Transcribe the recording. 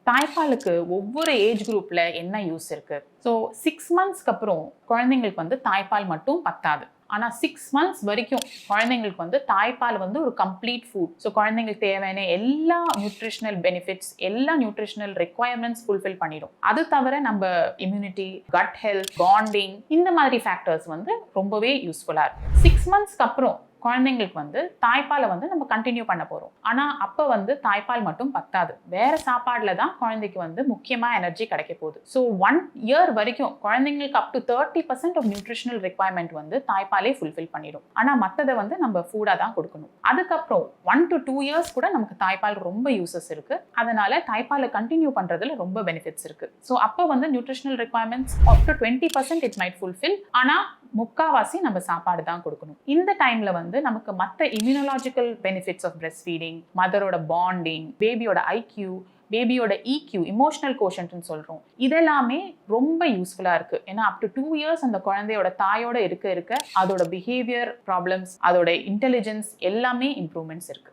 தாய்ப்பாலுக்கு ஒவ்வொரு ஏஜ் குரூப்ல என்ன யூஸ் இருக்கு? ஸோ 6 மந்த்ஸ்க்கு அப்புறம் குழந்தைங்களுக்கு தாய்ப்பால் மட்டும் பத்தாது. ஆனா 6 மந்த்ஸ் வரைக்கும் குழந்தைங்களுக்கு தாய்ப்பால் ஒரு கம்ப்ளீட் ஃபுட். ஸோ குழந்தைங்களுக்கு தேவையான எல்லா நியூட்ரிஷனல் பெனிஃபிட்ஸ், எல்லா நியூட்ரிஷனல் ரெக்வயர்மெண்ட்ஸ் ஃபுல்ஃபில் பண்ணிடும். அது தவிர நம்ம இம்யூனிட்டி, கட் ஹெல்த், பாண்டிங் இந்த மாதிரி ஃபேக்டர்ஸ் ரொம்பவே யூஸ்ஃபுல்லா இருக்கும். 6 மந்த்ஸ்க்கு அப்புறம் குழந்தைங்களுக்கு தாய்ப்பாலை நம்ம கண்டினியூ பண்ண போறோம். ஆனா அப்ப தாய்ப்பால் மட்டும் பத்தாது. வேற சாப்பாடுல தான் குழந்தைக்கு முக்கியமா எனர்ஜி கிடைக்க போகுது. ஸோ 1 இயர் வரைக்கும் குழந்தைங்களுக்கு up to 30% of nutritional requirement தாய்ப்பாலே ஃபுல்ஃபில் பண்ணிடும். ஆனா மத்ததை நம்ம ஃபுட்டா தான் கொடுக்கணும். அதுக்கப்புறம் 1 to 2 இயர்ஸ் கூட நமக்கு தாய்ப்பால் ரொம்ப யூசஸ் இருக்கு. அதனால தாய்ப்பாலை கண்டினியூ பண்றதுல ரொம்ப பெனிஃபிட்ஸ் இருக்கு. ஸோ அப்ப nutritional requirements up to 20% it might fulfil. ஆனா முக்காவாசி நம்ம சாப்பாடு தான் கொடுக்கணும். இந்த டைம்ல நமக்கு மற்ற immunological benefits of breast feeding, மதரோட பாண்டிங், பேபியோட ஐக்யூ, பேபியோட இக்யூ, இமோஷனல் கோஷன்ட்னு சொல்றோம், இதெல்லாமே ரொம்ப யூஸ்ஃபுல்லா இருக்கு. ஏன்னா அப் டு 2 இயர்ஸ் அந்த குழந்தையோட தாயோட இருக்க அதோட பிஹேவியர் ப்ராப்ளம்ஸ், அதோட இன்டெலிஜென்ஸ் எல்லாமே இம்ப்ரூவ்மெண்ட்ஸ் இருக்கு.